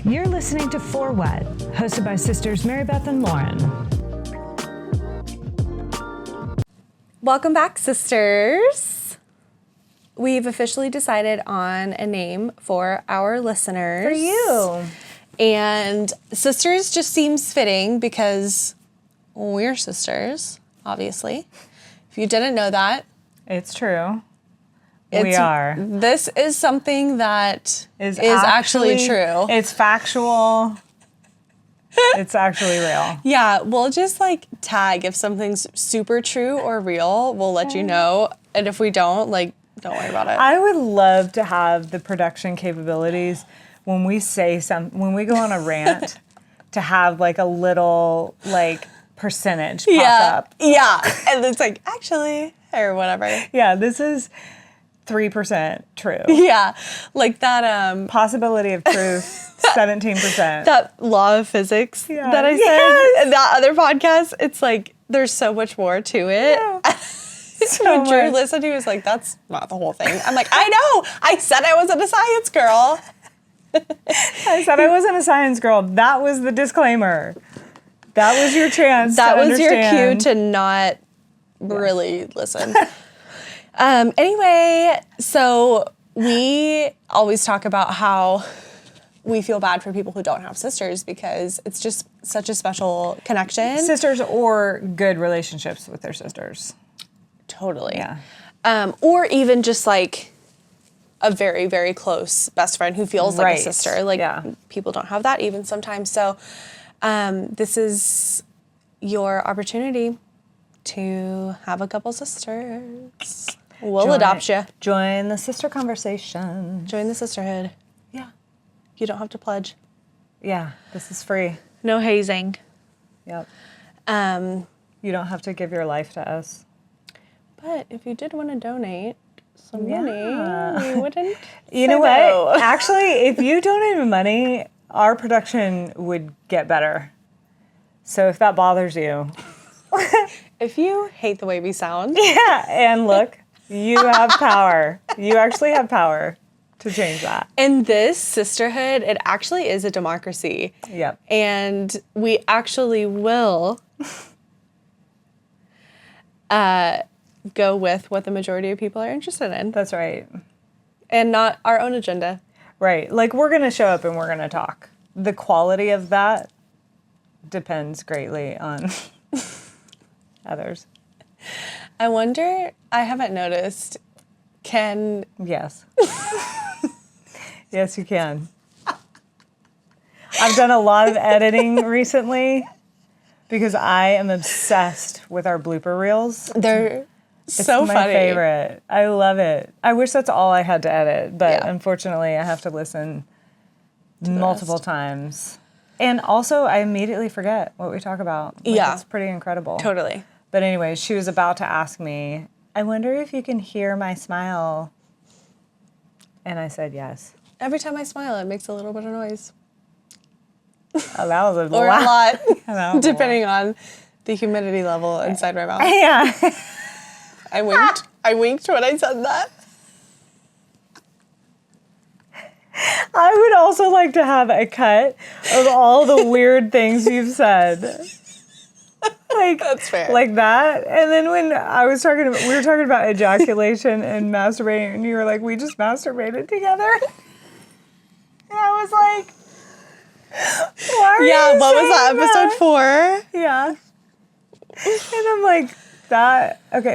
You're listening to For What, hosted by sisters Mary Beth and Lauren. Welcome back, sisters. We've officially decided on a name for our listeners. For you. And sisters just seems fitting because we're sisters, obviously. If you didn't know that. It's true. We are. This is something that is actually true. It's factual. It's actually real. Yeah, we'll just like tag if something's super true or real. We'll let you know. And if we don't, don't worry about it. I would love to have the production capabilities when we say when we go on a rant to have like a little percentage pop up. Yeah. And it's like, actually, or whatever. Yeah, this is 3% true. Yeah. Like that possibility of truth, 17%. That law of physics that I said in that other podcast, it's like there's so much more to it. Yeah. So when Drew listened, he was like, that's not the whole thing. I'm like, I know. I said I wasn't a science girl. I said I wasn't a science girl. That was the disclaimer. That was your chance That was understand. your cue to not really listen. Anyway, so we always talk about how we feel bad for people who don't have sisters because it's just such a special connection. Sisters or good relationships with their sisters. Totally. Yeah. Or even just like a very, very close best friend who feels like a sister. People don't have that even sometimes. So this is your opportunity to have a couple sisters. We'll adopt you. Join the sister conversation. Join the sisterhood. Yeah. You don't have to pledge. Yeah, this is free. No hazing. Yep. You don't have to give your life to us. But if you did want to donate some money, we wouldn't. You know what? No. Actually, if you donated money, our production would get better. So if that bothers you. If you hate the way we sound. Yeah, and look, you have power. You actually have power to change that. In this sisterhood, it actually is a democracy. Yep. And we actually will go with what the majority of people are interested in. That's right. And not our own agenda. Right. Like, we're going to show up and we're going to talk. The quality of that depends greatly on others. I wonder, I haven't noticed, Yes. Yes, you can. I've done a lot of editing recently because I am obsessed with our blooper reels. They're so It's my funny. favorite. I love it. I wish that's all I had to edit, but unfortunately I have to listen multiple times. And also I immediately forget what we talk about. It's pretty incredible. Totally. But anyway, she was about to ask me, I wonder if you can hear my smile. And I said yes. Every time I smile, it makes a little bit of noise. Oh, that was a Or lot. a lot, depending on the humidity level inside my mouth. Yeah. I winked. I winked when I said that. I would also like to have a cut of all the weird things you've said. That's fair. Like that. And then when we were talking about ejaculation and masturbating, and you were like, we just masturbated together. And I was like, why are you what was that, saying episode 4? Yeah. And I'm like,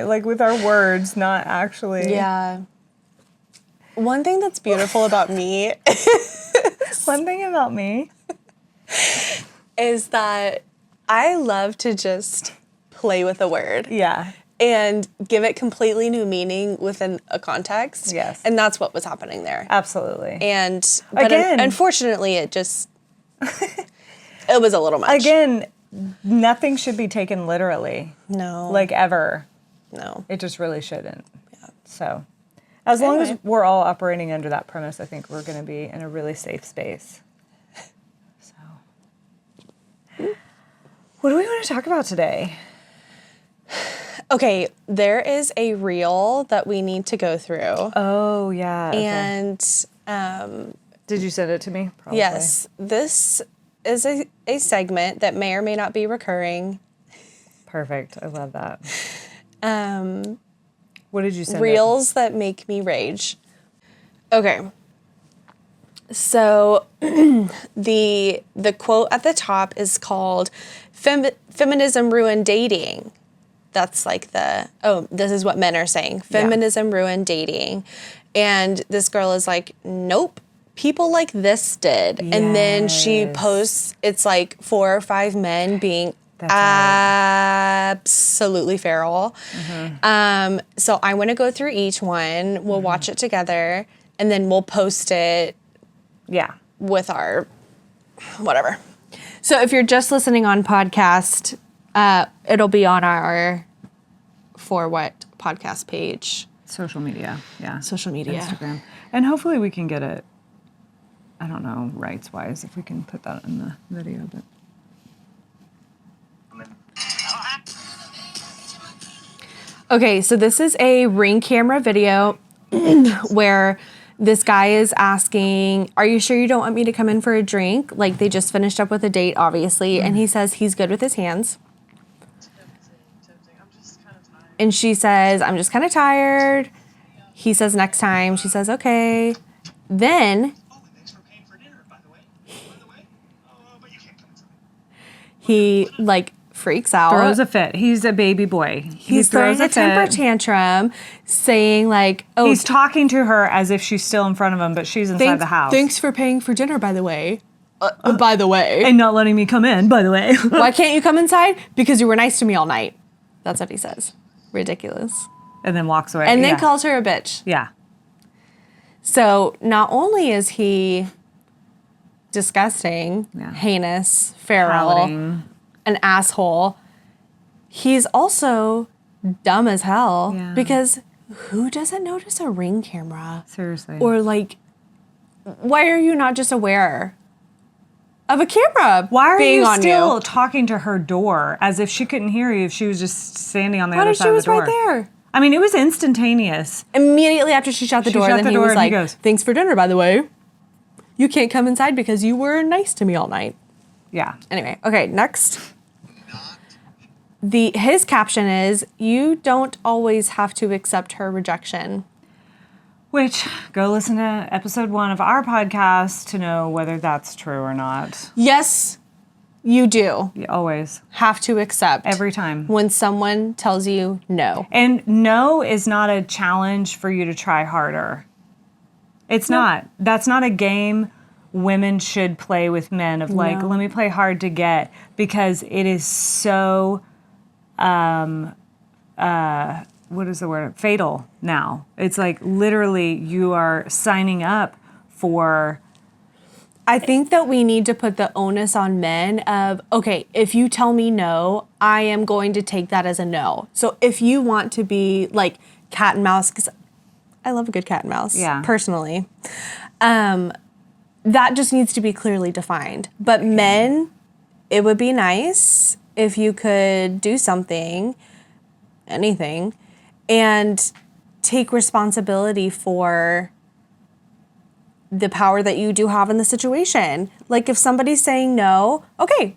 like with our words, not actually. Yeah. One thing that's beautiful about me One thing about me is that I love to just play with a word. Yeah. And give it completely new meaning within a context. Yes. And that's what was happening there. Absolutely. But again, unfortunately, it just, it was a little much. Again, nothing should be taken literally. No. Like ever. No. It just really shouldn't. Yeah. So, as long as we're all operating under that premise, I think we're going to be in a really safe space. So, what do we want to talk about today? Okay, there is a reel that we need to go through. Oh, yeah. Okay. And Did you send it to me? Probably. Yes. This is a segment that may or may not be recurring. Perfect. I love that. What did you send? Reels that make me rage. Okay. So the quote at the top is called Feminism Ruined Dating. That's like this is what men are saying. Feminism ruined dating. And this girl is like, nope. People like this did. Yes. And then she posts, it's like 4 or 5 men being absolutely feral. Mm-hmm. So I want to go through each one. We'll watch it together, and then we'll post it with our whatever. So if you're just listening on podcast, it'll be on our For What podcast page. Social media. Instagram. And hopefully we can get it, I don't know, rights-wise, if we can put that in the video. But okay, so this is a Ring camera video where this guy is asking, are you sure you don't want me to come in for a drink? Like, they just finished up with a date, obviously, and he says he's good with his hands. And she says, I'm just kind of tired. He says next time. She says, okay. Then he like freaks out. Throws a fit. He's a baby boy. He's throwing a temper tantrum, saying like, oh. He's talking to her as if she's still in front of him, but she's inside the house. Thanks for paying for dinner, by the way. By the way. And not letting me come in, by the way. Why can't you come inside? Because you were nice to me all night. That's what he says. Ridiculous. And then walks away. And then calls her a bitch. Yeah. So not only is he disgusting, heinous, feral, an asshole, he's also dumb as hell because who doesn't notice a Ring camera? Seriously. Or like, why are you not just aware of a camera being on you? Why are you still talking to her door as if she couldn't hear you if she was just standing on the other side of the door? She was right there. I mean, it was instantaneous. Immediately after she shut the door, then he was like, thanks for dinner, by the way. You can't come inside because you were nice to me all night. Yeah. Anyway, okay, next. His caption is, you don't always have to accept her rejection. Which, go listen to episode 1 of our podcast to know whether that's true or not. Yes, you do. You always. Have to accept. Every time. When someone tells you no. And no is not a challenge for you to try harder. It's not. That's not a game women should play with men of like, let me play hard to get, because it is so, what is the word? Fatal now. It's like literally you are signing up for. I think that we need to put the onus on men of, okay, if you tell me no, I am going to take that as a no. So if you want to be like cat and mouse, because I love a good cat and mouse, personally, that just needs to be clearly defined. But men, it would be nice if you could do something, anything, and take responsibility for the power that you do have in the situation. Like if somebody's saying no, okay,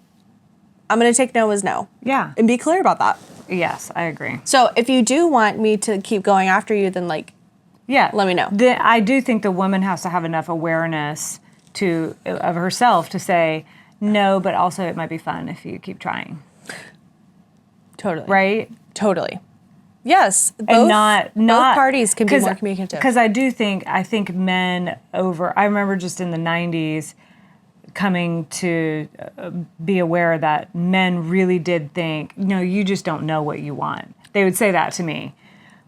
I'm going to take no as no. Yeah. And be clear about that. Yes, I agree. So if you do want me to keep going after you, then like, let me know. I do think the woman has to have enough awareness of herself to say no, but also it might be fun if you keep trying. Totally. Right? Totally. Yes. Both parties can be more communicative. Because I think men I remember just in the 90s coming to be aware that men really did think, you just don't know what you want. They would say that to me.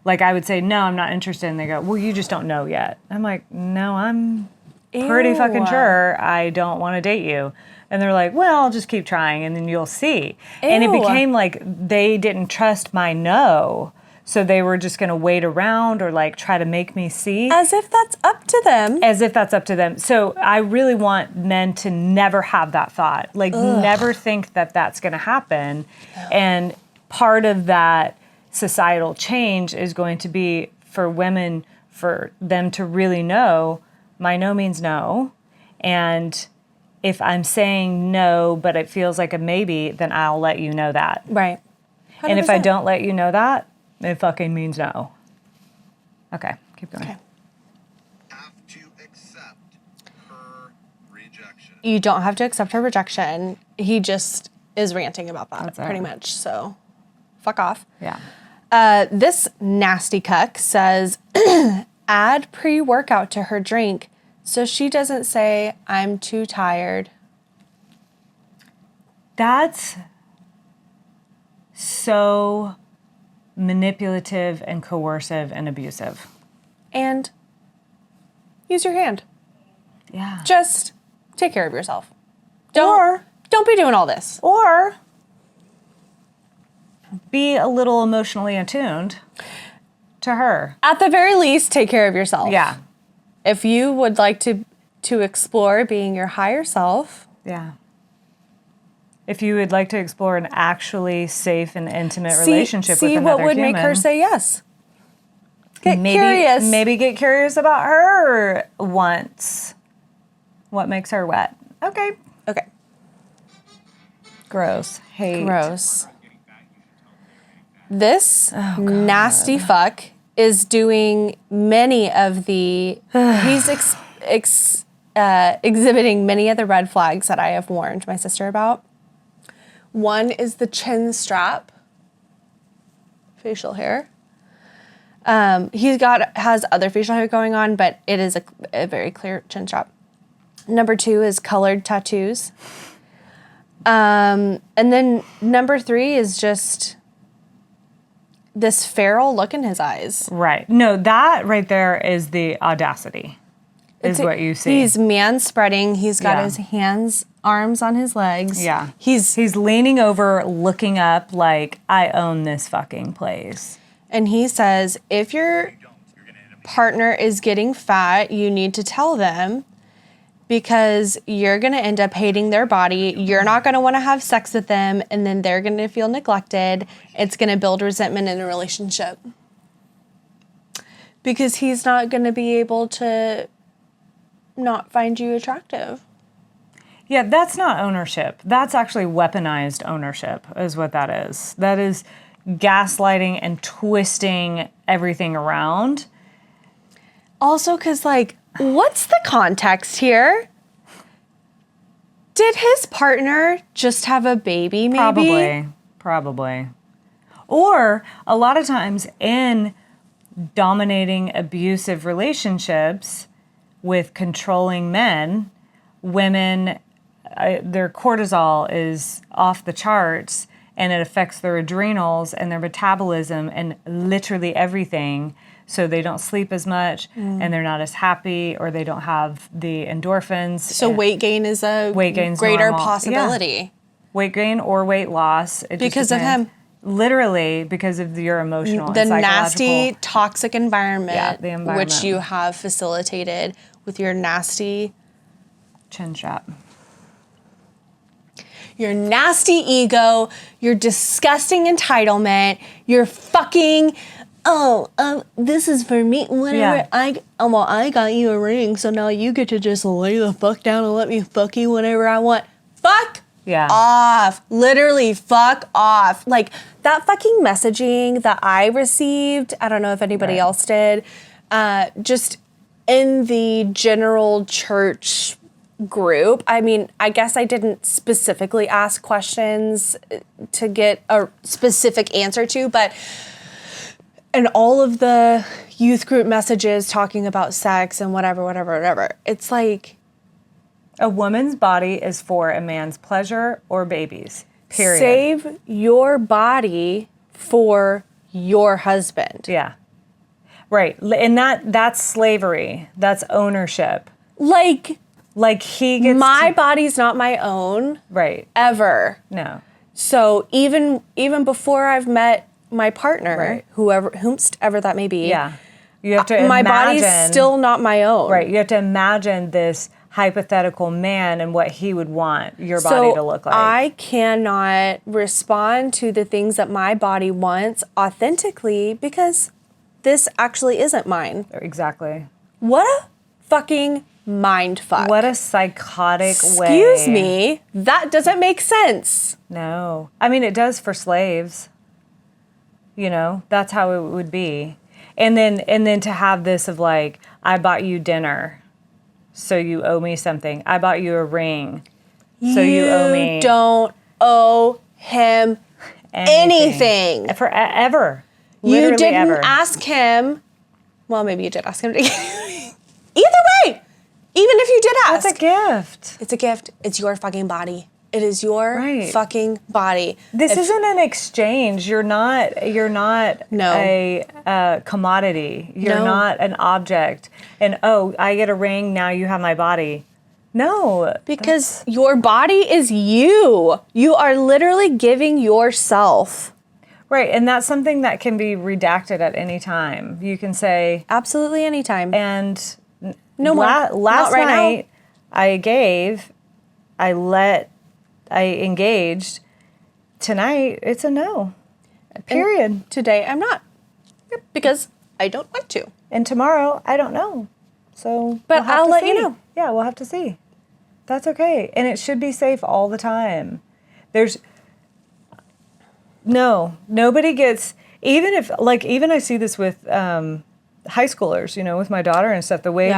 Like I would say, no, I'm not interested. And they go, well, you just don't know yet. I'm like, no, I'm pretty fucking sure I don't want to date you. And they're like, well, I'll just keep trying and then you'll see. Ew. And it became like they didn't trust my no. So they were just going to wait around or like try to make me see. As if that's up to them. So I really want men to never have that thought. Like never think that that's going to happen. And part of that societal change is going to be for women, for them to really know my no means no. And if I'm saying no, but it feels like a maybe, then I'll let you know that. Right. 100%. And if I don't let you know that, it fucking means no. Okay, keep going. Okay. Have to accept her rejection. You don't have to accept her rejection. He just is ranting about that, That's pretty it. much. So, fuck off. Yeah. This nasty cuck says, add pre-workout to her drink so she doesn't say, I'm too tired. That's so manipulative and coercive and abusive. And use your hand. Yeah. Just take care of yourself. Don't be doing all this. Or be a little emotionally attuned to her. At the very least, take care of yourself. Yeah. If you would like to explore being your higher self. Yeah. If you would like to explore an actually safe and intimate relationship with another human. See what would make her say yes. Get curious. Maybe get curious about her wants. What makes her wet? Okay. Okay. Gross. Hate. Gross. This nasty fuck is doing many of the... he's exhibiting many of the red flags that I have warned my sister about. One is the chin strap. Facial hair. He has other facial hair going on, but it is a very clear chin strap. Number 2 is colored tattoos. And then number 3 is just this feral look in his eyes. Right. No, that right there is the audacity. Is what you see. He's man-spreading. He's got his arms on his legs. Yeah. He's leaning over, looking up like, I own this fucking place. And he says, if your partner is getting fat, you need to tell them because you're going to end up hating their body. You're not going to want to have sex with them, and then they're going to feel neglected. It's going to build resentment in a relationship. Because he's not going to be able to not find you attractive. Yeah, that's not ownership. That's actually weaponized ownership is what that is. That is gaslighting and twisting everything around. Also, because, like, what's the context here? Did his partner just have a baby, maybe? Probably. Or a lot of times in dominating abusive relationships with controlling men, women, their cortisol is off the charts and it affects their adrenals and their metabolism and literally everything. So they don't sleep as much and they're not as happy or they don't have the endorphins. So weight gain is a greater possibility. Yeah. Weight gain or weight loss. Because of him. Literally because of your emotional and psychological. Nasty, toxic environment, the environment, which you have facilitated with your nasty chin strap. Your nasty ego, your disgusting entitlement, your fucking, this is for me, whatever, I got you a ring, so now you get to just lay the fuck down and let me fuck you whenever I want. Fuck off. Literally, fuck off. Like, that fucking messaging that I received, I don't know if anybody else did, just in the general church group. I mean, I guess I didn't specifically ask questions to get a specific answer to, but in all of the youth group messages talking about sex and whatever, it's like, a woman's body is for a man's pleasure or babies. Period. Save your body for your husband. Yeah. Right. And that's slavery. That's ownership. Like he gets my body's not my own. Right. Ever. No. So even before I've met my partner, whomsoever that may be. Yeah. You have to imagine. My body's still not my own. Right. You have to imagine this hypothetical man and what he would want your body to look like. I cannot respond to the things that my body wants authentically because this actually isn't mine. Exactly. What a fucking mind fuck. What a psychotic way. Excuse me. That doesn't make sense. No. I mean, it does for slaves. You know, that's how it would be. And then to have this of like, I bought you dinner, so you owe me something. I bought you a ring, so you owe me. You don't owe him anything. Forever. You Literally didn't ever. ask him. Well, maybe you did ask him to Either way, even if you did ask. That's a gift. It's a gift. It's your fucking body. It is your fucking body. This isn't an exchange. You're not No. a commodity. You're not an object. And oh, I get a ring, now you have my body. No. Because your body is you. You are literally giving yourself. Right, and that's something that can be redacted at any time. You can say absolutely anytime. And no more. Last night I engaged. Tonight it's a no. Period. And today I'm not. Because I don't want to. And tomorrow I don't know. So but I'll let you know. Yeah, we'll have to see. That's okay. And it should be safe all the time. Nobody gets, even I see this with high schoolers, you know, with my daughter and stuff, the way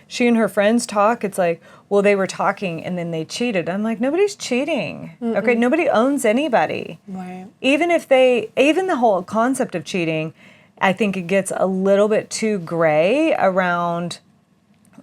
she and her friends talk, it's like, well, they were talking and then they cheated. I'm like, nobody's cheating. Mm-mm. Okay, nobody owns anybody. Right. Even the whole concept of cheating, I think it gets a little bit too gray around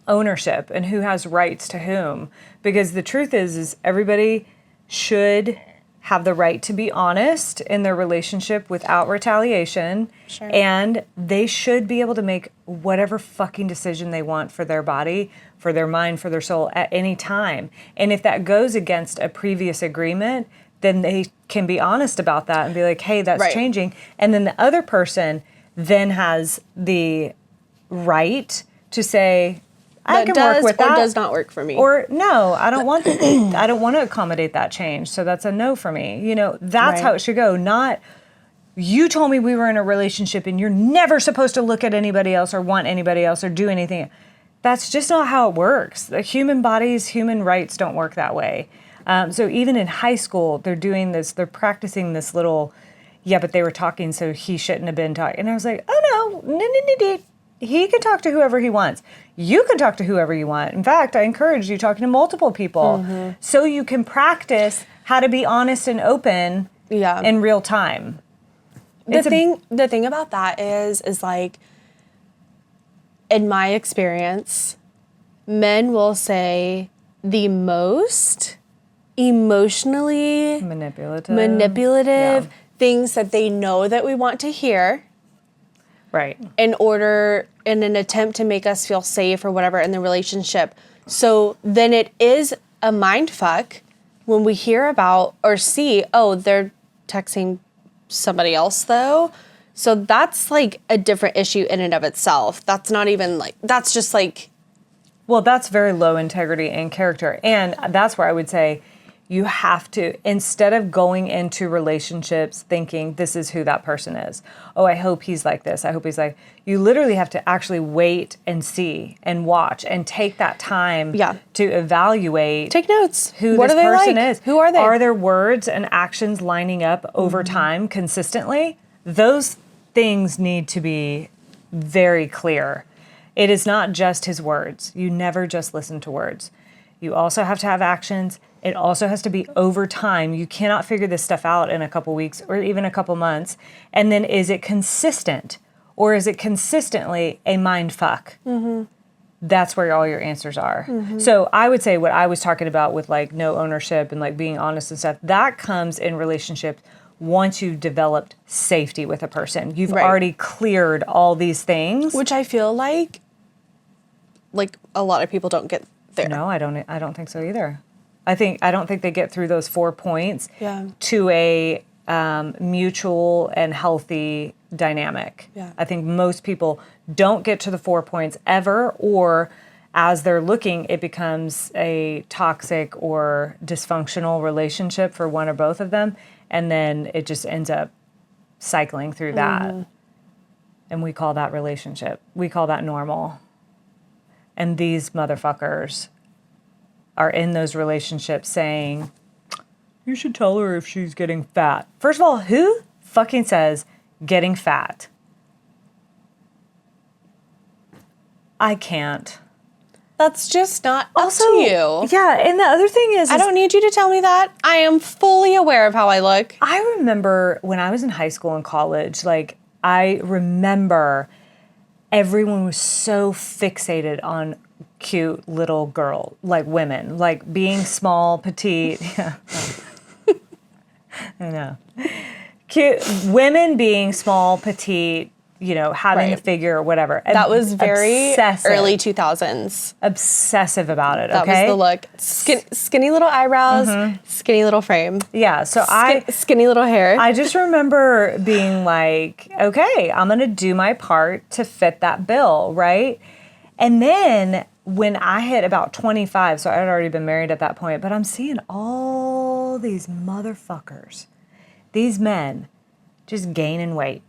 ownership and who has rights to whom. Because the truth is everybody should have the right to be honest in their relationship without retaliation. Sure. And they should be able to make whatever fucking decision they want for their body, for their mind, for their soul at any time. And if that goes against a previous agreement, then they can be honest about that and be like, hey, that's changing. And then the other person then has the right to say, I can work with that. Or does not work for me. Or no, I don't want to accommodate that change. So that's a no for me. You know, that's how it should go. Not, you told me we were in a relationship and you're never supposed to look at anybody else or want anybody else or do anything. That's just not how it works. The human bodies, human rights don't work that way. So even in high school, they're doing this, they're practicing this little, but they were talking, so he shouldn't have been talking. And I was like, oh no. He can talk to whoever he wants. You can talk to whoever you want. In fact, I encourage you talking to multiple people so you can practice how to be honest and open in real time. The thing about that is like, in my experience, men will say the most emotionally manipulative things that they know that we want to hear. Right. In an attempt to make us feel safe or whatever in the relationship. So then it is a mind fuck when we hear about or see, oh, they're texting somebody else though. So that's like a different issue in and of itself. That's not even like, that's just like. Well, that's very low integrity and character. And that's where I would say you have to, instead of going into relationships thinking this is who that person is. Oh, I hope he's like this. I hope he's like, you literally have to actually wait and see and watch and take that time to evaluate. Take notes. Who this person is. Who are they? Are their words and actions lining up over time consistently? Those things need to be very clear. It is not just his words. You never just listen to words. You also have to have actions. It also has to be over time. You cannot figure this stuff out in a couple weeks or even a couple months. And then is it consistent or is it consistently a mind fuck? Mm-hmm. That's where all your answers are. Mm-hmm. So I would say what I was talking about with like no ownership and like being honest and stuff, that comes in relationships once you've developed safety with a person. You've already cleared all these things. Which I feel like a lot of people don't get there. No, I don't think so either. I don't think they get through those 4 points to a mutual and healthy dynamic. Yeah. I think most people don't get to the 4 points ever, or as they're looking, it becomes a toxic or dysfunctional relationship for one or both of them, and then it just ends up cycling through that. And we call that relationship. We call that normal. And these motherfuckers are in those relationships saying, you should tell her if she's getting fat. First of all, who fucking says getting fat? I can't. That's just not up to you. Yeah, and the other thing is... I don't need you to tell me that. I am fully aware of how I look. I remember when I was in high school and college, like, I remember everyone was so fixated on cute little girl, like women, like being small, petite. Yeah. I know. Cute women being small, petite, you know, having a figure or whatever. That was very early 2000s. Obsessive about it, That was the look. Skinny little eyebrows, skinny little frame. Yeah, so skinny little hair. I just remember being like, okay, I'm going to do my part to fit that bill, right? And then when I hit about 25, so I had already been married at that point, but I'm seeing all these motherfuckers, these men, just gaining weight,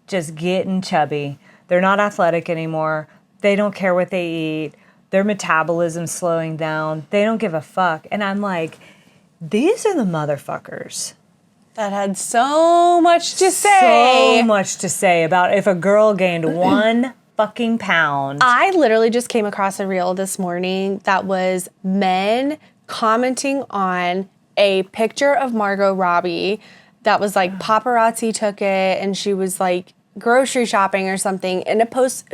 just getting chubby. They're not athletic anymore. They don't care what they eat. Their metabolism's slowing down. They don't give a fuck. And I'm like, these are the motherfuckers that had so much to say. So much to say about if a girl gained 1 fucking pound. I literally just came across a reel this morning that was men commenting on a picture of Margot Robbie that was like paparazzi took it and she was like grocery shopping or something in a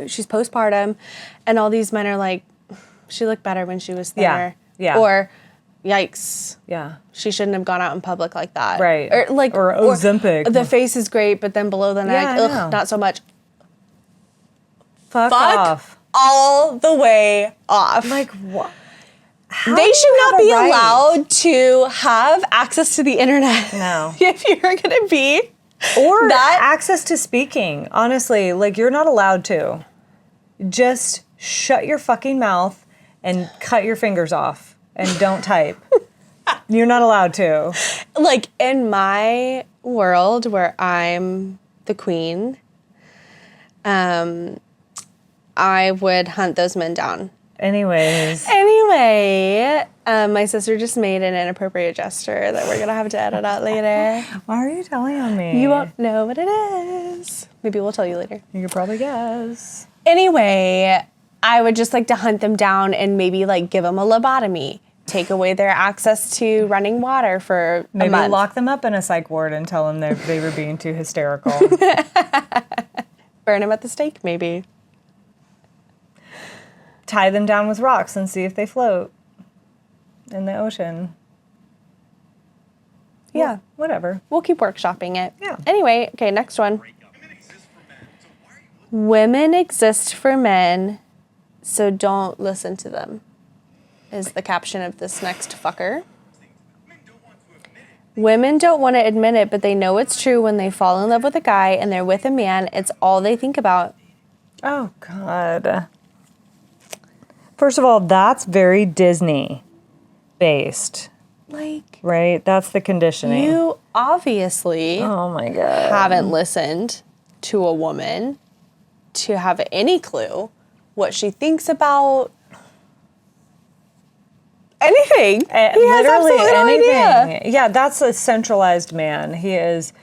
she's postpartum and all these men are like, she looked better when she was thinner. Yeah. Or yikes. Yeah. She shouldn't have gone out in public like that. Right. Or like or Ozempic. The face is great, but then below the neck, not so much. Fuck off. All the way off. Like what? They should not be allowed to have access to the internet. No. If you're going to be. Or access to speaking. Honestly, like you're not allowed to. Just shut your fucking mouth and cut your fingers off and don't type. You're not allowed to. Like in my world where I'm the queen, I would hunt those men down. Anyway, my sister just made an inappropriate gesture that we're going to have to edit out later. Why are you telling on me? You won't know what it is. Maybe we'll tell you later. You could probably guess. Anyway, I would just like to hunt them down and maybe like give them a lobotomy. Take away their access to running water for a month. Maybe lock them up in a psych ward and tell them they were being too hysterical. Burn them at the stake, maybe. Tie them down with rocks and see if they float in the ocean. Yeah, whatever. We'll keep workshopping it. Yeah. Anyway, okay, next one. Women exist for men, so don't listen to them, is the caption of this next fucker. Women don't want to admit it, but they know it's true when they fall in love with a guy and they're with a man. It's all they think about. Oh, God. First of all, that's very Disney-based. Like, right? That's the conditioning. You obviously oh my God. haven't listened to a woman to have any clue what she thinks about anything. He has absolutely no idea. Yeah, that's a centralized man. He is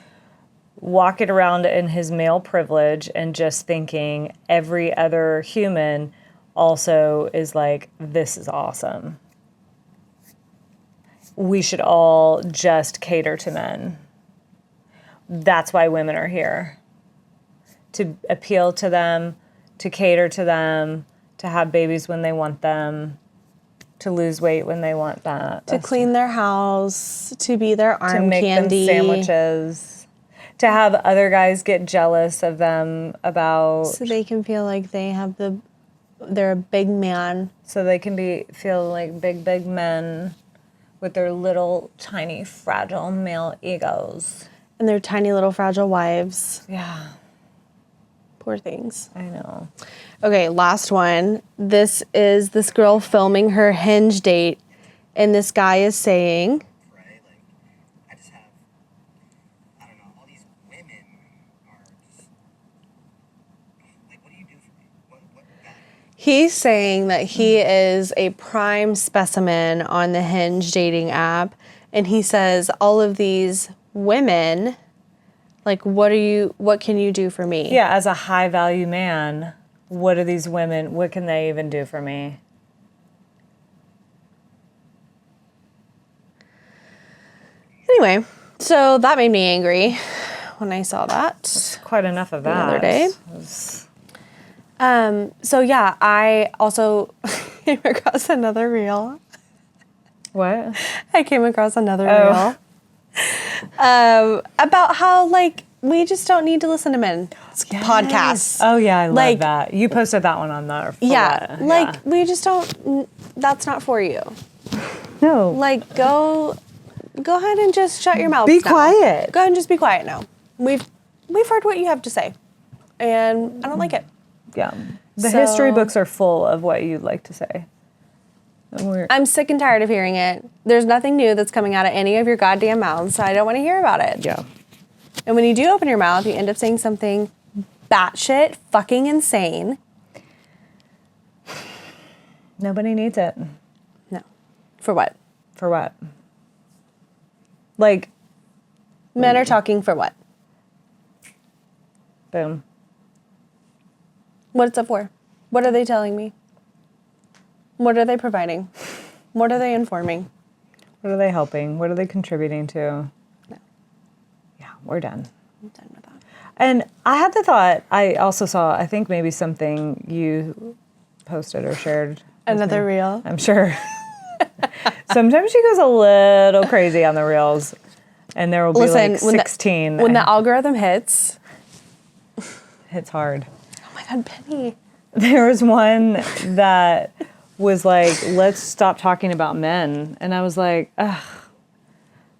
walking around in his male privilege and just thinking every other human also is like, this is awesome. We should all just cater to men. That's why women are here. To appeal to them, to cater to them, to have babies when they want them, to lose weight when they want that. To clean their house, to be their arm candy. To make candy. them sandwiches. To have other guys get jealous of them about... So they can feel like they're a big man. So they can feel like big men with their little, tiny, fragile male egos. And their tiny little fragile wives. Yeah. Poor things. I know. Okay, last one. This is this girl filming her Hinge date, and this guy is saying... Right? Like, I just have, I don't know, all these women are just, like, what do you do for me? What He's saying that he is a prime specimen on the Hinge dating app. And he says, all of these women, like, what can you do for me? Yeah, as a high value man, what are these women, what can they even do for me? Anyway, so that made me angry when I saw that. That's quite enough of that. The other day. So yeah, I also came across another reel. What? I came across another reel. About how, like, we just don't need to listen to men's podcasts. Oh yeah, I love that. You posted that one on there. We just don't, that's not for you. No. Like, go ahead and just shut your mouth. Be quiet. Go ahead and just be quiet now. We've heard what you have to say, and I don't like it. Yeah. The history books are full of what you'd like to say. I'm sick and tired of hearing it. There's nothing new that's coming out of any of your goddamn mouths, so I don't want to hear about it. Yeah. And when you do open your mouth, you end up saying something batshit fucking insane. Nobody needs it. No. For what? For what? Like, men are talking for what? Boom. What's it for? What are they telling me? What are they providing? What are they informing? What are they helping? What are they contributing to? No. Yeah, we're done. I'm done with that. And I had the thought, I also saw, I think maybe something you posted or shared. Another reel. I'm sure. Sometimes she goes a little crazy on the reels. And there will be like 16. When the algorithm hits hard. Oh my God, Penny. There was one that was like, let's stop talking about men. And I was like, ugh,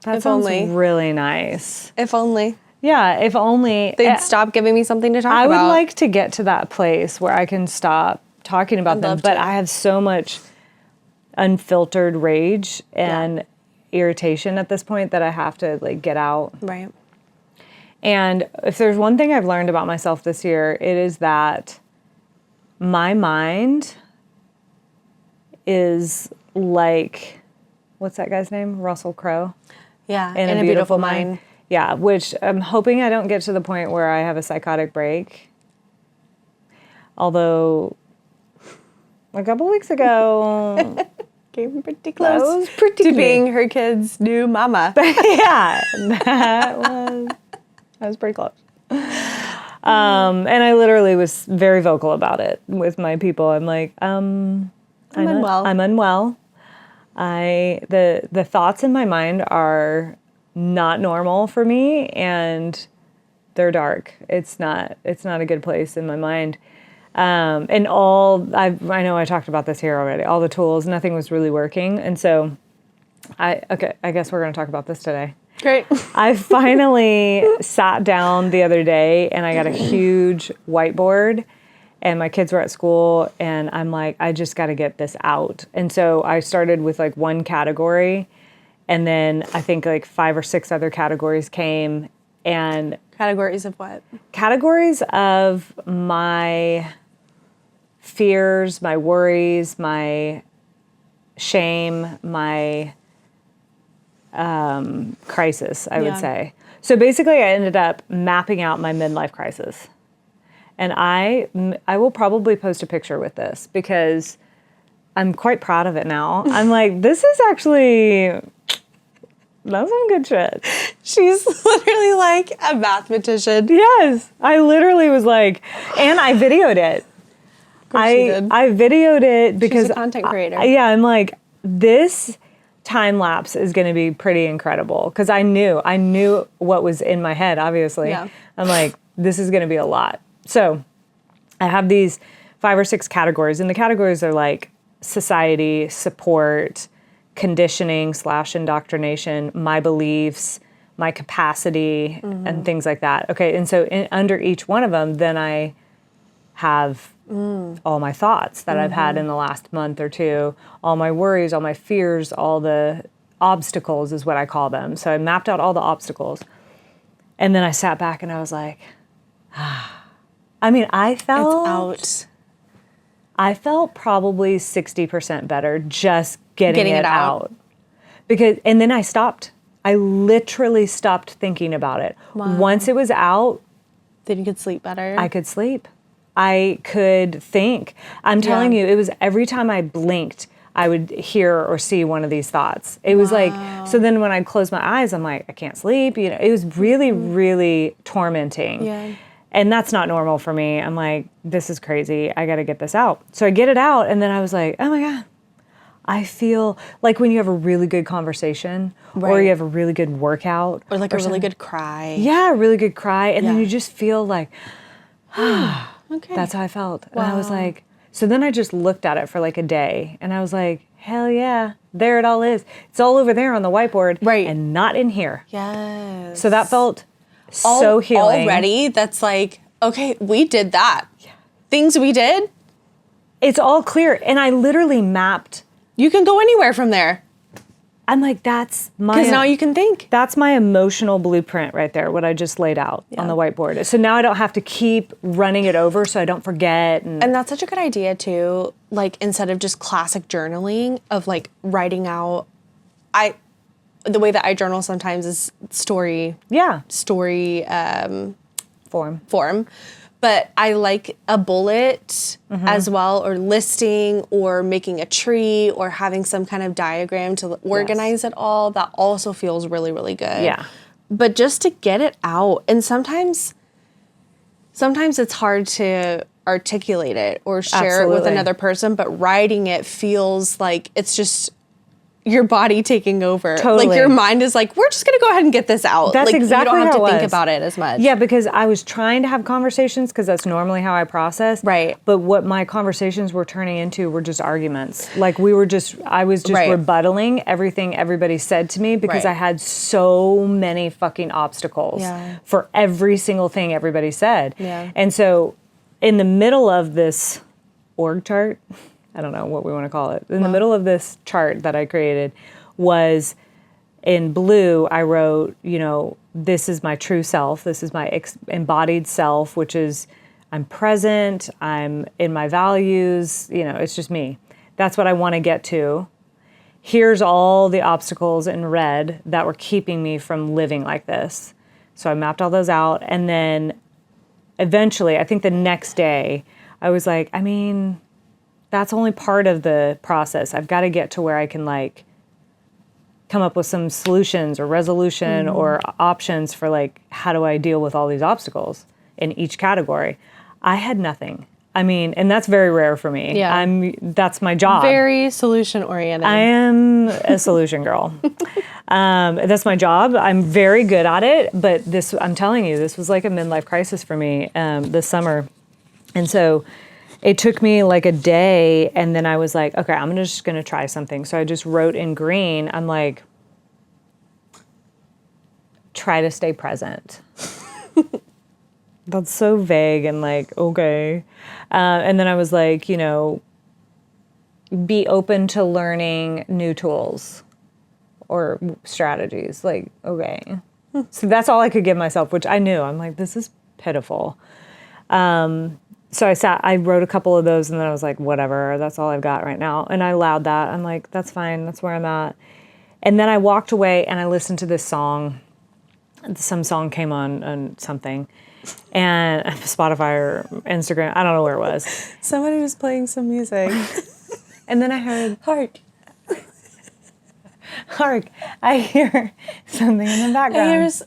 that sounds really nice. If only. Yeah, if only. They'd stop giving me something to talk about. I would like to get to that place where I can stop talking about them. But I have so much unfiltered rage and irritation at this point that I have to like get out. Right. And if there's one thing I've learned about myself this year, it is that my mind is like, what's that guy's name? Russell Crowe? Yeah, in a beautiful mind. Yeah, which I'm hoping I don't get to the point where I have a psychotic break. Although, a couple weeks ago... Came pretty close was pretty to being her kid's new mama. Yeah, that was pretty close. And I literally was very vocal about it with my people. I'm like, I'm unwell. I'm unwell. The thoughts in my mind are not normal for me, and they're dark. It's not a good place in my mind. And I know I talked about this here already. All the tools, nothing was really working, and so I guess we're going to talk about this today. Great. I finally sat down the other day and I got a huge whiteboard and my kids were at school and I'm like, I just got to get this out. And so I started with like one category and then I think like 5 or 6 other categories came. And categories of what? Categories of my fears, my worries, my shame, my crisis, I would say. So basically I ended up mapping out my midlife crisis. And I will probably post a picture with this because I'm quite proud of it now. I'm like, this is actually, that's some good shit. She's literally like a mathematician. Yes. I literally was like, and I videoed it. I videoed it because she's a content creator. I'm like, this time lapse is going to be pretty incredible because I knew what was in my head, obviously. Yeah. I'm like, this is going to be a lot. So I have these 5 or 6 categories, and the categories are like society, support, conditioning / indoctrination, my beliefs, my capacity, and things like that. Okay, and so under each one of them, then I have all my thoughts that I've had in the last month or two, all my worries, all my fears, all the obstacles is what I call them. So I mapped out all the obstacles. And then I sat back and I was like, I mean, I felt... It's out. I felt probably 60% better just getting it out. And then I stopped. I literally stopped thinking about it. Wow. Once it was out, then you could sleep better. I could sleep. I could think. I'm telling you, it was every time I blinked, I would hear or see one of these thoughts. It was like, so then when I'd close my eyes, I'm like, I can't sleep. You know, it was really, really tormenting. Yeah. And that's not normal for me. I'm like, this is crazy. I got to get this out. So I get it out. And then I was like, oh my God. I feel like when you have a really good conversation or you have a really good workout. Or like a really good cry. Yeah, a really good cry. And then you just feel like, okay. That's how I felt. Wow. And I was like, so then I just looked at it for like a day. And I was like, hell yeah, there it all is. It's all over there on the whiteboard. Right. And not in here. Yes. So that felt so healing. Already, that's like, okay, we did that. Yeah. Things we did. It's all clear. And I literally mapped. You can go anywhere from there. I'm like, that's my... Because now you can think. That's my emotional blueprint right there, what I just laid out on the whiteboard. So now I don't have to keep running it over so I don't forget. And that's such a good idea too. Like instead of just classic journaling of like writing out, the way that I journal sometimes is story form. But I like a bullet as well, or listing, or making a tree, or having some kind of diagram to organize it all. That also feels really, really good. Yeah. But just to get it out, and sometimes it's hard to articulate it or share it with another person, but writing it feels like it's just your body taking over. Totally. Like your mind is like, we're just going to go ahead and get this out. That's like, exactly how you don't have to think was. about it as much. Yeah, because I was trying to have conversations because that's normally how I process. Right. But what my conversations were turning into were just arguments. Like I was just rebuttaling everything everybody said to me because I had so many fucking obstacles for every single thing everybody said. Yeah. And so in the middle of this org chart, I don't know what we want to call it. In the middle of this chart that I created was in blue, I wrote, this is my true self. This is my embodied self, which is I'm present, I'm in my values, it's just me. That's what I want to get to. Here's all the obstacles in red that were keeping me from living like this. So I mapped all those out. And then eventually, I think the next day, I was like, that's only part of the process. I've got to get to where I can come up with some solutions or resolution or options for how do I deal with all these obstacles in each category. I had nothing. And that's very rare for me. Yeah. That's my job. Very solution oriented. I am a solution girl. That's my job. I'm very good at it, but I'm telling you, this was like a midlife crisis for me this summer. And so it took me a day, and then I was like, okay, I'm just going to try something. So I just wrote in green, I'm like, try to stay present. That's so vague and okay. And then I was like, be open to learning new tools or strategies. Okay. So that's all I could give myself, which I knew. I'm like, this is pitiful. So I wrote a couple of those, and then I was like, whatever, that's all I've got right now. And I allowed that. I'm like, that's fine. That's where I'm at. And then I walked away and I listened to this song. Some song came on something, and Spotify or Instagram, I don't know where it was. Somebody was playing some music. And then I heard, Hark. Hark. I hear something in the background. There's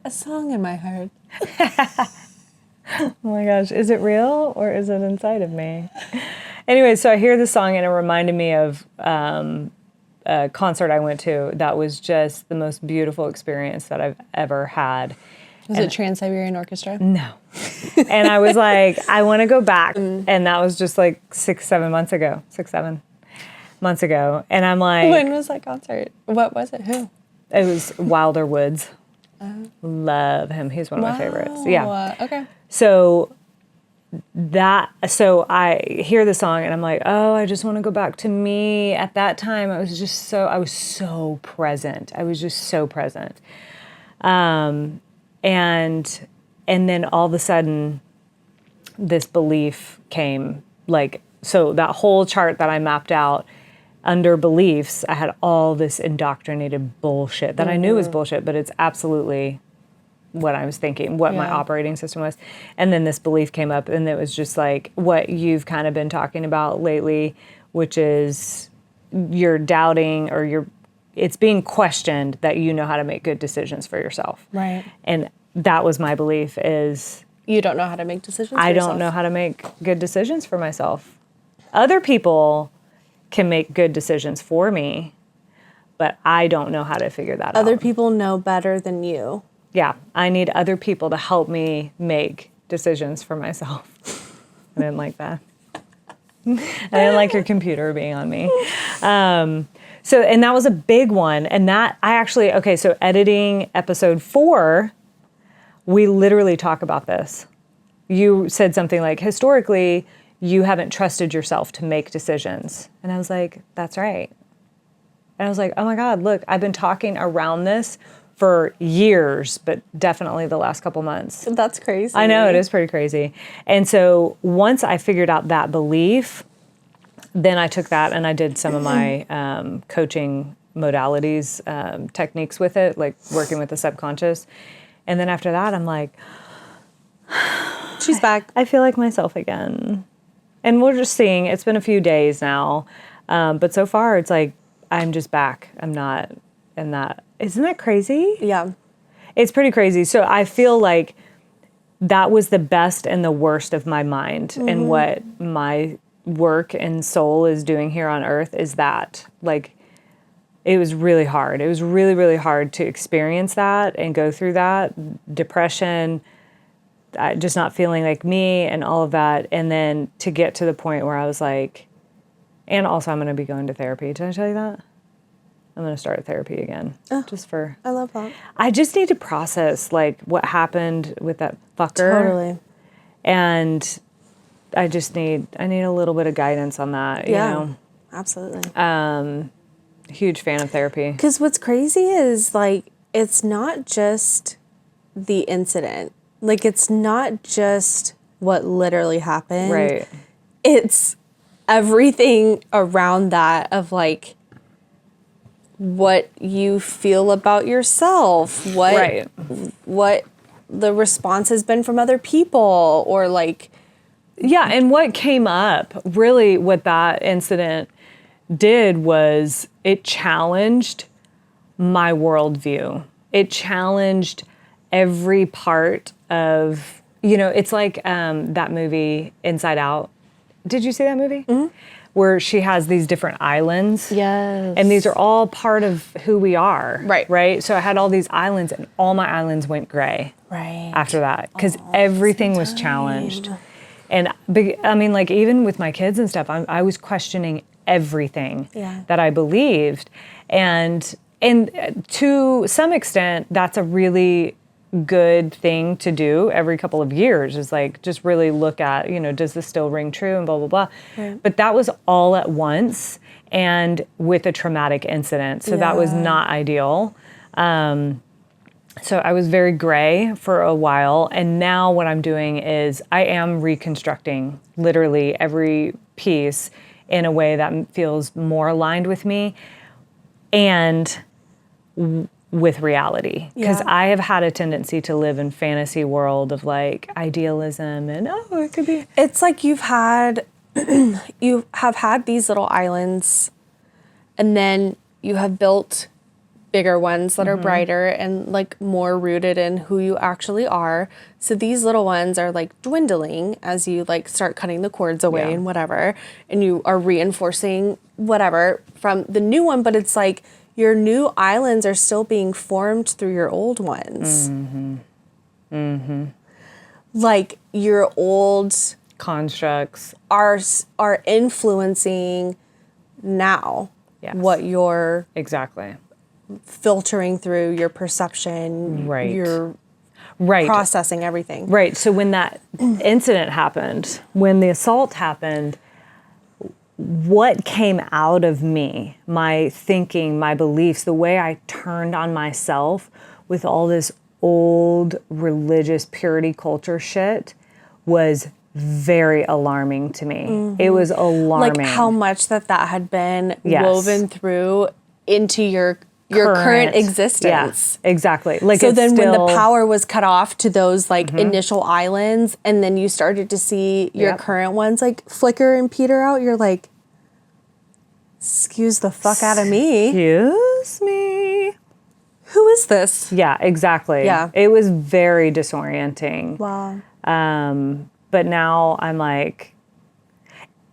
a song in my heart. Oh my gosh, is it real or is it inside of me? Anyway, so I hear the song and it reminded me of a concert I went to that was just the most beautiful experience that I've ever had. Was it Trans-Siberian Orchestra? No. And I was like, I want to go back. And that was just 7 months ago. And I'm like... When was that concert? What was it? Who? It was Wilder Woods. Love him. He's one of my favorites. Yeah. Okay. So I hear the song and I'm like, oh, I just want to go back to me. At that time, I was so present. I was just so present. And then all of a sudden, this belief came so that whole chart that I mapped out under beliefs, I had all this indoctrinated bullshit that I knew was bullshit, but it's absolutely what I was thinking, what my operating system was. And then this belief came up, and it was just like what you've kind of been talking about lately, which is you're doubting or it's being questioned that you know how to make good decisions for yourself. Right. And that was my belief is... You don't know how to make decisions for I yourself? don't know how to make good decisions for myself. Other people can make good decisions for me, but I don't know how to figure that out. Other people know better than you. Yeah, I need other people to help me make decisions for myself. I didn't like that. I didn't like your computer being on me. So, and that was a big one. And that so editing episode 4, we literally talk about this. You said something like, historically, you haven't trusted yourself to make decisions. And I was like, that's right. And I was like, oh my God, look, I've been talking around this for years, but definitely the last couple months. That's crazy. I know, it is pretty crazy. And so once I figured out that belief, then I took that and I did some of my coaching modalities, techniques with it, like working with the subconscious. And then after that, I'm like, she's back. I feel like myself again. And we're just seeing, it's been a few days now. But so far it's like, I'm just back. I'm not in that. Isn't that crazy? Yeah. It's pretty crazy. So I feel like that was the best and the worst of my mind. And what my work and soul is doing here on earth is that, like, it was really hard. It was really, really hard to experience that and go through that. Depression, just not feeling like me and all of that. And then to get to the point where I was like, and also I'm going to be going to therapy. Did I tell you that? I'm going to start therapy again. I love that. I just need to process, like, what happened with that fucker. Totally. And I need a little bit of guidance on that, you know? Absolutely. Huge fan of therapy. Because what's crazy is, like, it's not just the incident. Like, it's not just what literally happened. Right. It's everything around that of, like, what you feel about yourself, what the response has been from other people, or like... Yeah, and what came up, really what that incident did was it challenged my worldview. It challenged every part of, it's like that movie, Inside Out. Did you see that movie? Mm-hmm. Where she has these different islands. Yes. And these are all part of who we are. Right. Right? So I had all these islands, and all my islands went gray. Right. After that. Because everything was challenged. And I mean, like, even with my kids and stuff, I was questioning everything that I believed. And to some extent, that's a really good thing to do every couple of years, is like just really look at, does this still ring true and blah, blah, blah. Right. But that was all at once and with a traumatic incident. So that was not ideal. So I was very gray for a while. And now what I'm doing is I am reconstructing literally every piece in a way that feels more aligned with me and with reality. Because I have had a tendency to live in fantasy world of, like, idealism and, it could be. It's like you have had these little islands, and then you have built bigger ones that are brighter and, like, more rooted in who you actually are. So these little ones are, like, dwindling as you, like, start cutting the cords away and whatever, and you are reinforcing whatever from the new one, but it's like your new islands are still being formed through your old ones. Mm-hmm. Mm-hmm. Like, your old constructs are influencing now what you're filtering through, your perception, your processing everything. Right. So when that incident happened, when the assault happened, what came out of me, my thinking, my beliefs, the way I turned on myself with all this old religious purity culture shit was very alarming to me. It was alarming. Like how much that had been woven through into your current existence. Yeah, exactly. Like so then when the power was cut off to those like initial islands, and then you started to see your current ones like flicker and peter out, you're like, excuse the fuck out of me. Excuse me. Who is this? Yeah, exactly. Yeah. It was very disorienting. Wow. But now I'm like,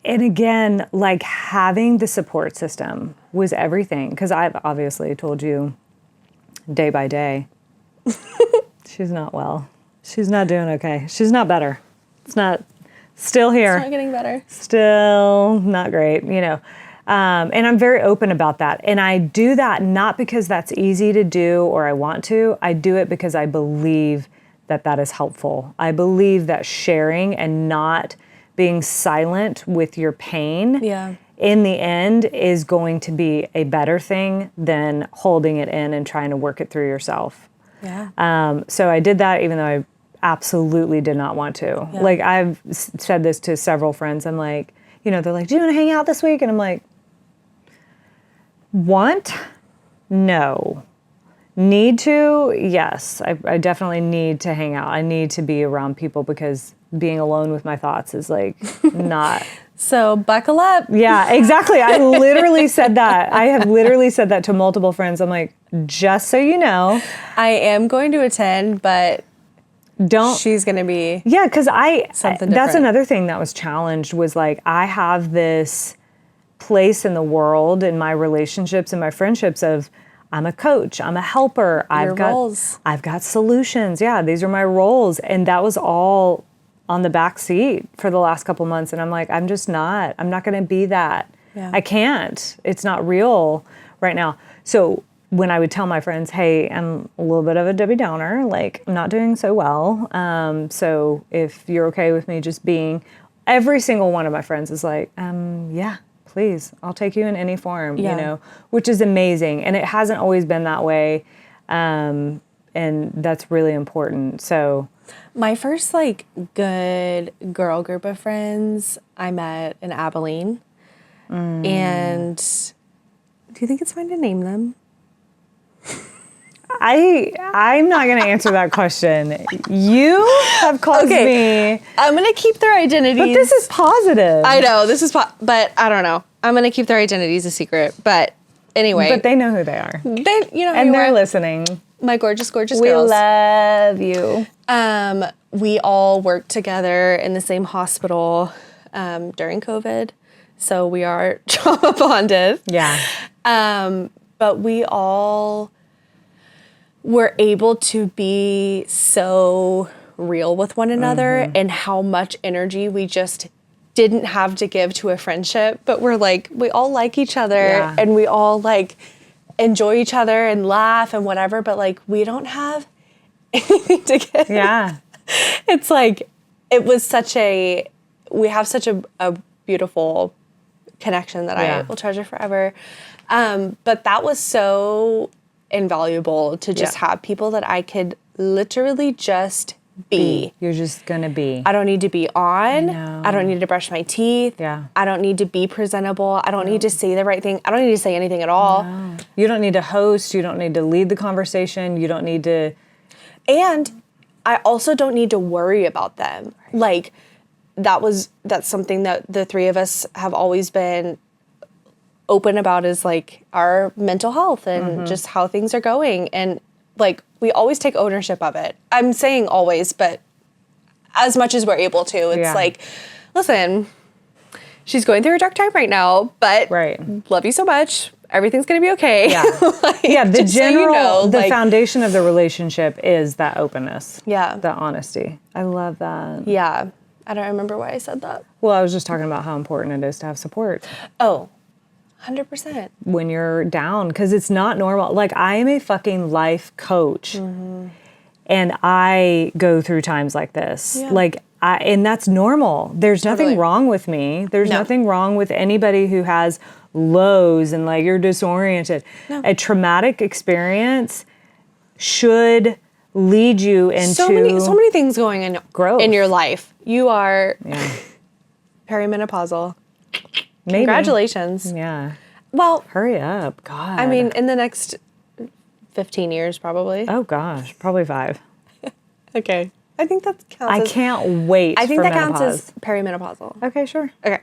and again, like having the support system was everything. Because I've obviously told you day by day, she's not well. She's not doing okay. She's not better. It's not, still here. It's not getting better. Still not great, you know. And I'm very open about that. And I do that not because that's easy to do or I want to. I do it because I believe that is helpful. I believe that sharing and not being silent with your pain in the end is going to be a better thing than holding it in and trying to work it through yourself. Yeah. So I did that even though I absolutely did not want to. Yeah. Like I've said this to several friends. I'm like, you know, they're like, do you want to hang out this week? And I'm like, want? No. Need to? Yes. I definitely need to hang out. I need to be around people because being alone with my thoughts is like not. So buckle up. Yeah, exactly. I literally said that. I have literally said that to multiple friends. I'm like, just so you know. I am going to attend, but she's going to be. Yeah, because something that's different. another thing that was challenged was like, I have this place in the world, in my relationships and my friendships of, I'm a coach, I'm a helper, I've got solutions. Yeah, these are my roles. And that was all on the back seat for the last couple months. And I'm like, I'm not going to be that. Yeah. I can't. It's not real right now. So when I would tell my friends, hey, I'm a little bit of a Debbie Downer, like I'm not doing so well. So if you're okay with me just being, every single one of my friends is like, yeah. Please, I'll take you in any form, you know, which is amazing. And it hasn't always been that way. And that's really important. So my first like good girl group of friends I met in Abilene. And do you think it's fine to name them? I'm not going to answer that question. You have caused me. I'm going to keep their identities. But this is positive. I know, this is but I don't know. I'm going to keep their identities a secret. But anyway. But they know who they are. They, you know, and they're listening. My gorgeous, gorgeous we girls. We love you. We all worked together in the same hospital during COVID. So we are trauma bonded. Yeah. But we all were able to be so real with one another and how much energy we just didn't have to give to a friendship. But we're like, we all like each other and we all like enjoy each other and laugh and whatever. But like, we don't have anything to give. Yeah. It's like, we have such a beautiful connection that I will treasure forever. But that was so invaluable to just have people that I could literally just be. You're just gonna be. I don't need to be on. I don't need to brush my teeth. Yeah. I don't need to be presentable. I don't need to say the right thing. I don't need to say anything at all. No. You don't need to host. You don't need to lead the conversation. You don't need to. And I also don't need to worry about them. Like that's something that the three of us have always been open about, is like our mental health and just how things are going. And like, we always take ownership of it. I'm saying always, but as much as we're able to, it's like, listen, she's going through a dark time right now, but love you so much. Everything's going to be okay. Yeah. The general, the foundation of the relationship is that openness. Yeah. The honesty. I love that. Yeah. I don't remember why I said that. Well, I was just talking about how important it is to have support. Oh, 100%. When you're down, because it's not normal. Like, I am a fucking life coach, and I go through times like this. Yeah. Like, and that's normal. There's nothing wrong with me. There's nothing wrong with anybody who has lows and like you're disoriented. No. A traumatic experience should lead you into so many things going in growth in your life. You are perimenopausal. Maybe. Congratulations. Yeah. Well, hurry up. God. I mean, in the next 15 years, probably. Oh, gosh. Probably 5. Okay. I think that counts. I can't wait. I think for that menopause. counts as perimenopausal. Okay, sure. Okay.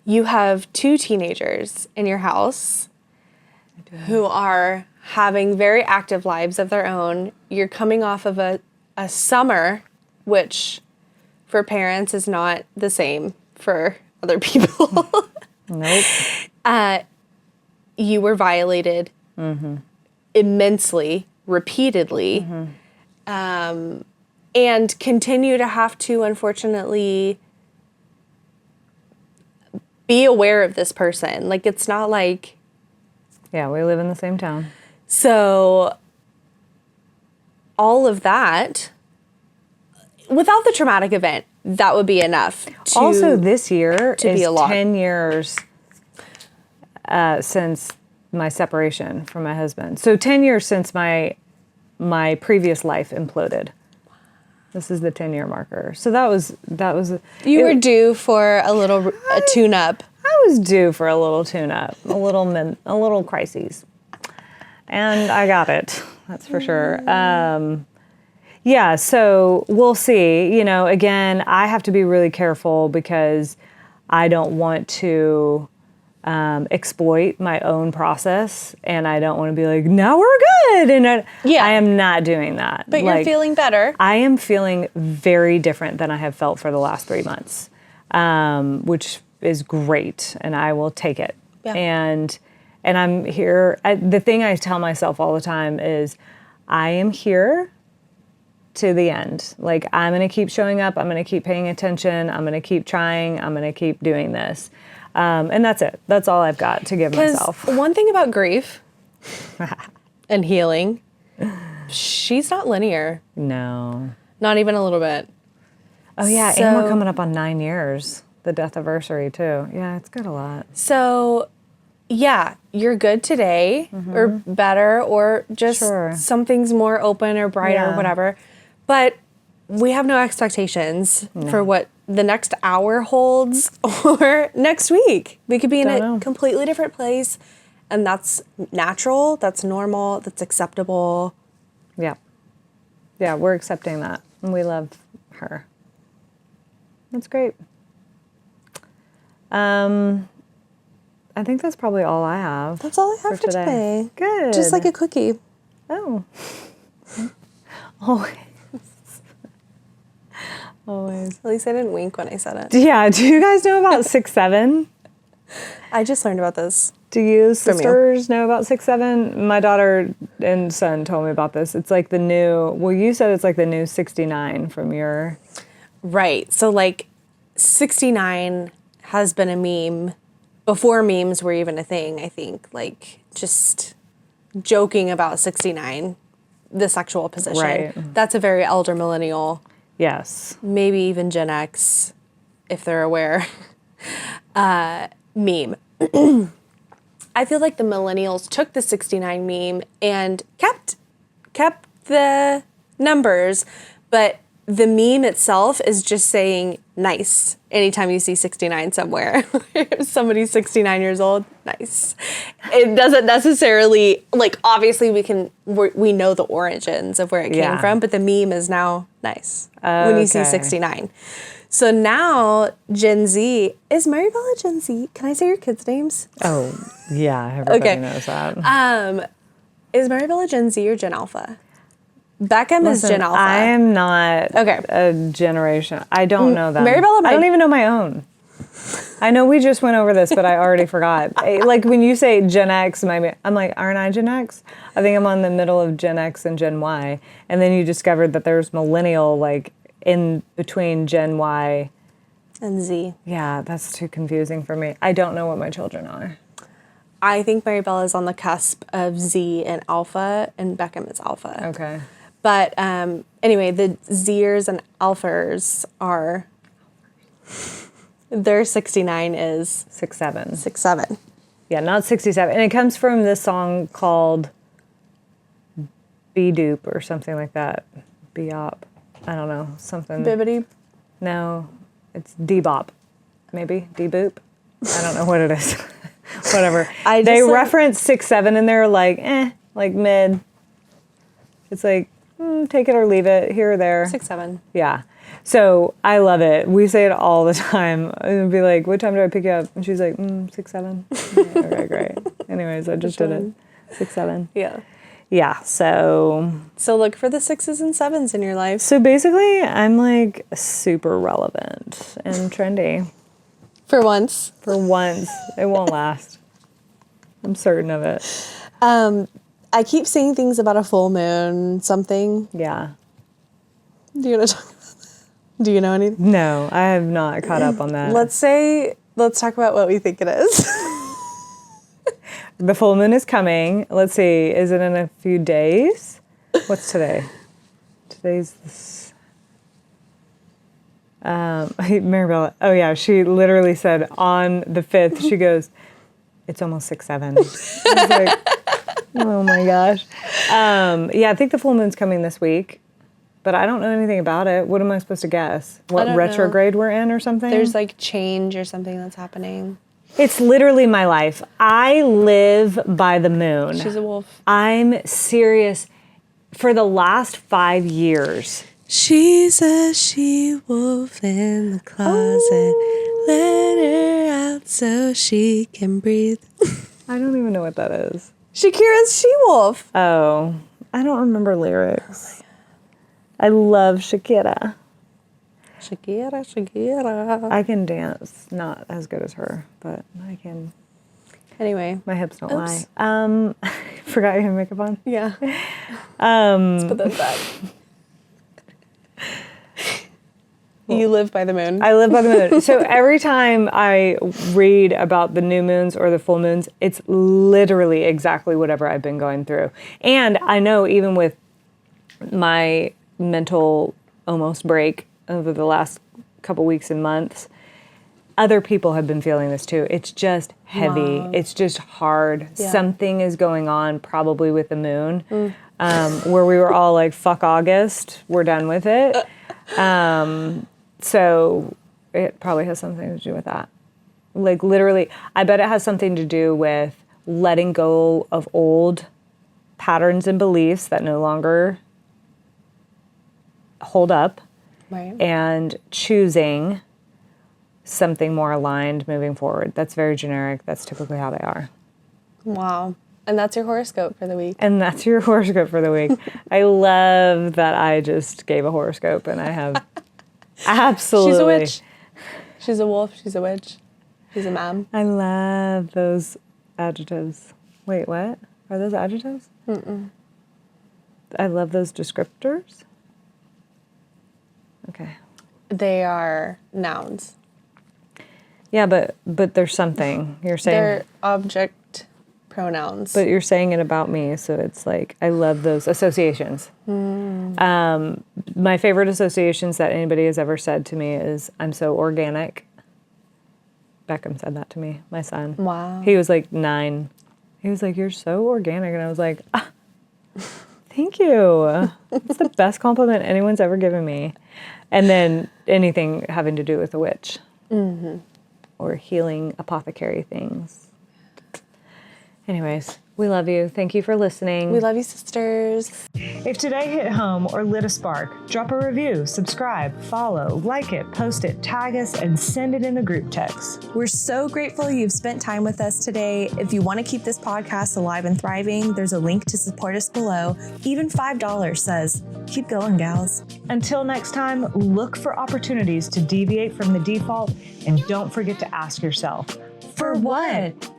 You have 2 teenagers in your house who are having very active lives of their own. You're coming off of a summer, which for parents is not the same for other people. Nope. You were violated immensely, repeatedly, and continue to have to, unfortunately, be aware of this person. Like, it's not like... Yeah, we live in the same town. So, all of that, without the traumatic event, that would be enough. Also, this year is be a lot. 10 years since my separation from my husband. So 10 years since my previous life imploded. This is the 10-year marker. So that was. You were due for a tune-up. I was due for a little tune-up, a little crises, and I got it. That's for sure. Yeah, so we'll see. You know, again, I have to be really careful because I don't want to exploit my own process, and I don't want to be like, now we're good. And I am not doing that. But you're feeling better. I am feeling very different than I have felt for the last 3 months, which is great, and I will take it. Yeah. And I'm here. The thing I tell myself all the time is, I am here to the end. Like, I'm going to keep showing up. I'm going to keep paying attention. I'm going to keep trying. I'm going to keep doing this. And that's it. That's all I've got to give myself. One thing about grief and healing, she's not linear. No. Not even a little bit. Oh, yeah. And we're coming up on 9 years. The death anniversary, too. Yeah, it's got a lot. So, yeah, you're good today or better, or just something's more open or brighter or whatever. But we have no expectations for what the next hour holds or next week. We could be in a completely different place, and that's natural, that's normal, that's acceptable. Yeah. Yeah, we're accepting that, and we love her. That's great. I think that's probably all I have. That's all I have for today. Good. Just like a cookie. Oh. Always. Always. At least I didn't wink when I said it. Yeah. Do you guys know about 6-7? I just learned about this. Do you sisters know about 6-7? My daughter and son told me about this. It's like the new, well, you said it's like the new 69 from your... Right. So like 69 has been a meme before memes were even a thing, I think. Like just joking about 69, the sexual position. Right. That's a very elder millennial. Yes. Maybe even Gen X, if they're aware, meme. I feel like the millennials took the 69 meme and kept the numbers, but the meme itself is just saying nice anytime you see 69 somewhere. If somebody's 69 years old, nice. It doesn't necessarily, like, obviously we know the origins of where it came from, but the meme is now nice when you see 69. So now Gen Z, is Maribel a Gen Z? Can I say your kids' names? Oh, yeah, everybody knows that. Is Maribel a Gen Z or Gen Alpha? Beckham is Gen Alpha. I am not a generation. I don't know that. Maribel, I don't even know my own. I know we just went over this, but I already forgot. Like when you say Gen X, I'm like, aren't I Gen X? I think I'm on the middle of Gen X and Gen Y. And then you discovered that there's millennial, like in between Gen Y and Z. Yeah, that's too confusing for me. I don't know what my children are. I think Maribel is on the cusp of Z and Alpha, and Beckham is Alpha. Okay. But anyway, the Zers and Alphas are, their 69 is 6-7. 6-7. Yeah, not 67. And it comes from this song called Be Doop or something like that. Be Op. I don't know. Something. Bibbidi No, it's D-bop. Maybe D-boop. I don't know what it is. Whatever. They reference 6-7 in there like mid. It's like, take it or leave it, here or there. 6-7. Yeah. So I love it. We say it all the time. It would be like, what time do I pick you up? And she's like, 6-7. Okay, great. Anyways, I just did it. 6-7. Yeah. Yeah, so look for the 6s and 7s in your life. So basically, I'm like super relevant and trendy. For once. For once. It won't last. I'm certain of it. I keep saying things about a full moon, something. Yeah. Do you want to talk about that? Do you know anything? No, I have not caught up on that. Let's talk about what we think it is. The full moon is coming. Let's see, is it in a few days? What's today? Today's this. Maribel, oh yeah, she literally said on the 5th, she goes, it's almost 6-7. I was like, oh my gosh. Yeah, I think the full moon's coming this week, but I don't know anything about it. What am I supposed to guess? What retrograde we're in or something? There's like change or something that's happening. It's literally my life. I live by the moon. She's a wolf. I'm serious. For the last 5 years. She's a she-wolf in the closet. Let her out so she can breathe. I don't even know what that is. Shakira's she-wolf. Oh, I don't remember lyrics. I love Shakira. Shakira. I can dance, not as good as her, but I can. Anyway. My hips don't lie. I forgot you had makeup on? Yeah. Let's put those back. You live by the moon. I live by the moon. So every time I read about the new moons or the full moons, it's literally exactly whatever I've been going through. And I know even with my mental almost break over the last couple weeks and months, other people have been feeling this too. It's just heavy. Wow. It's just hard. Yeah. Something is going on probably with the moon where we were all like, fuck August. We're done with it. So it probably has something to do with that. Like literally, I bet it has something to do with letting go of old patterns and beliefs that no longer hold up. Right. And choosing something more aligned moving forward. That's very generic. That's typically how they are. Wow. And that's your horoscope for the week. And that's your horoscope for the week. I love that I just gave a horoscope and I have absolutely. She's a witch. She's a wolf. She's a witch. She's a mom. I love those adjectives. Wait, what? Are those adjectives? Mm-mm. I love those descriptors. Okay. They are nouns. Yeah, but there's something. You're saying they're object pronouns. But you're saying it about me, so it's like I love those associations. My favorite associations that anybody has ever said to me is I'm so organic. Beckham said that to me, my son. Wow. He was like 9. He was like, you're so organic. And I was like, thank you. It's the best compliment anyone's ever given me. And then anything having to do with a witch. Mm-hmm. Or healing apothecary things. Anyways, we love you. Thank you for listening. We love you, sisters. If today hit home or lit a spark, drop a review, subscribe, follow, like it, post it, tag us, and send it in a group text. We're so grateful you've spent time with us today. If you want to keep this podcast alive and thriving, there's a link to support us below. Even $5 says, keep going, gals. Until next time, look for opportunities to deviate from the default and don't forget to ask yourself, for what?